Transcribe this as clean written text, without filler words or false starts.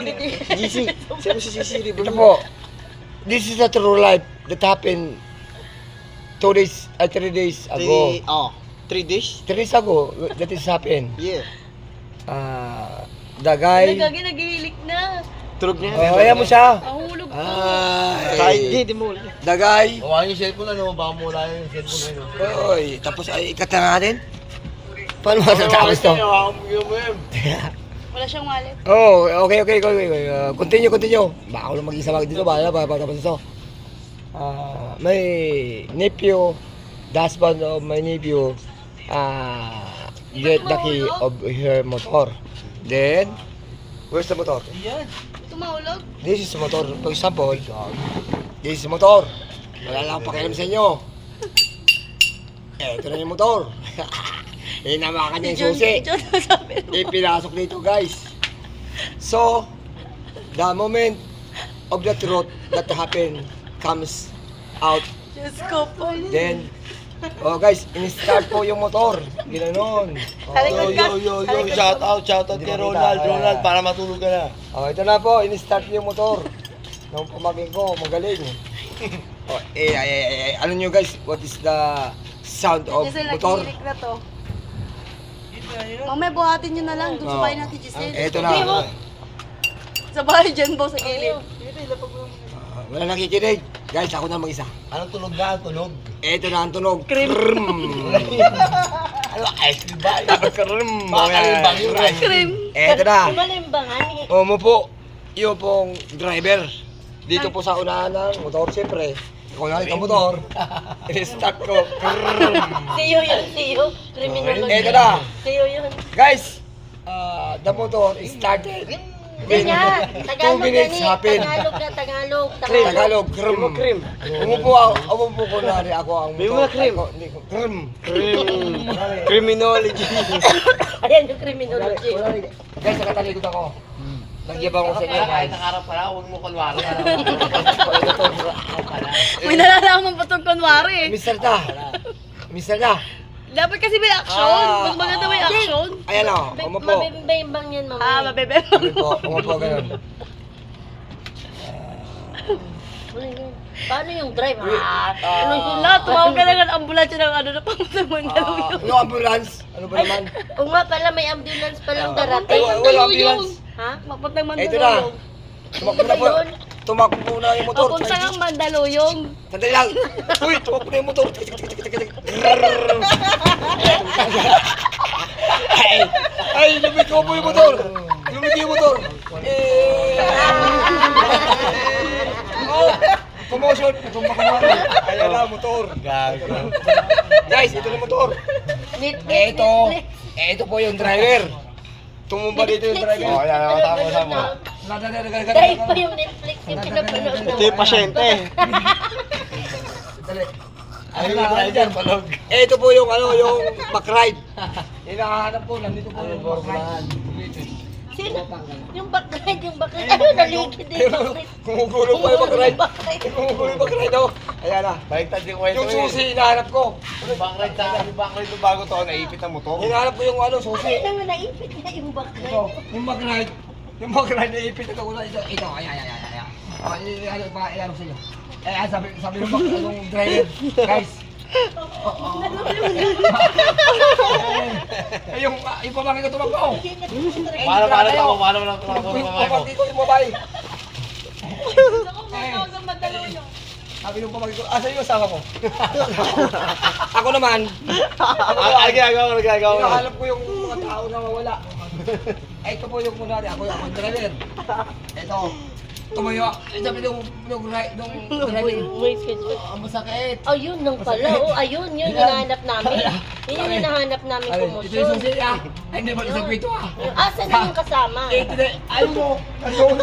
GC. Siya mo si GC. Ito po. This is a true life that happened 3 days ago. 3 days? 3 days ago, that is happened. Yeah. The guy... Nagagi, naghihilik na. Tulog niya. Kaya mo siya. Ahulog ko. Kahit di mo. The guy... Huwag yung cellphone ano, baka mula yung cellphone ano. Oy, tapos ay ikat na natin. Paano matatapos to? Wala siyang wallet. Oh, okay. Continue. Baka ako lang mag-isa dito, baka tapos ito. My nephew, the husband of my nephew, get the key of her motor. Then, where's the motor? Tumahulog. This is the motor. For example, this is the motor. Wala lang pakialam sa inyo. Ito na yung motor. Hinamakan niya yung susi. Ipinasok dito, guys. So, the moment of the truth that happened comes out. Diyos ko po. Then, guys, in-start po yung motor. Ginanon. Yo, shout out kay Ronald, para matulog ka na. Ito na po, in-start yung motor. Nung pumagin ko, magaling. Ano nyo guys, what is the sound of Giselle, motor? naghihilik na to. Mamaya buhatin nyo na lang. Doon sa bahay natin, Giselle. Ito na. Sa bahay dyan, bo, sa gilid. Wala nakikinig. Guys, ako na mag-isa. Anong tunog na? Tunog? Ito na ang tunog. Cream. Ano, ice cream ba? Krum. Makalimbang yun. Cream. Ito na. Malimbangan. Umupo. Yung pong driver. Dito po sa unahan ng motor, siyempre. Kung nakita ang motor, i-start ko. Siyo yun, siyo. Criminology. Ito na. Siyo yun. Guys, the motor started. Ganyan. 2 minutes happen. Tagalog, krum. Umupo ko na rin ako ang motor. May mga cream. Krum. Criminology. Ayan yung criminology. Guys, nakatalikod ako. Nagyabang ko sa inyo, guys. Nakarap pala, huwag mo kulwari. May nalalaman pa itong kunwari. Mister da. Dapat kasi may action. Mas maganda may action. Ayan o, umupo. Mabibimbang yan, mama. Mabibimbang. Umupo, ganun. Paano yung drive? Ano yun lahat? Tumawag ka lang ng ambulansya ng ano na pamatang Mandaluyong. Ano ambulance? Ano ba naman? O nga pala, may ambulance palang Ay, darating. wala ambulance. Ha? Papuntang Ito na. Mandaluyong. Tumakbo na po. Tumakbo na yung motor. Papuntang ang Mandaluyong. Sandali lang. Uy, tumakbo na yung motor. Ay, lumiko po yung motor. Lumiko yung motor. Promotion. Ayan na, motor. Gago. Guys, ito na motor. Ito po yung driver. Tumumba dito yung driver. Tama. Dahil pa yung Netflix yung pinapanood Ito yung pasyente. Ayun na, driver, palog. Ito po yung yung backride. Hinahanap po, nandito po yung backride. Sino? Yung backride. Ano, naligid din yung backride. Kumugulo pa yung backride. Kumugulo yung backride, oh. Ayan na. Baliktad yung kwento Yung susi, hinahanap ko. Backlight sa yung backlight yung bago to, naipit ang motor. Hinahanap ko yung susi. Ay, naman naipit na yung backride. Ito, yung backride. Yung backride, naipit ito ko na. Ito, ayan. Ilan sa inyo. Sabi ng driver, guys. Yung pamangkin ko tumakbo. Paano lang Yung pamangkin ko, yung babae. Sabi ng pamangkin ko, saan yung asawa ko? Ako naman, Ano ginagawa mo? hinahanap ko yung mga tao na mawala. Ito po yung kunwari, ako yung driver. Ito, tumayo. Sabi nung driver, May schedule. ang masakit. Ayun nang pala. Oh, ayun. Yun hinahanap namin. Yun yung hinahanap namin Ito yung promotion. susi, Ay, hindi ba isang kwento, Asan na yung kasama? Ayaw mo. Ayun.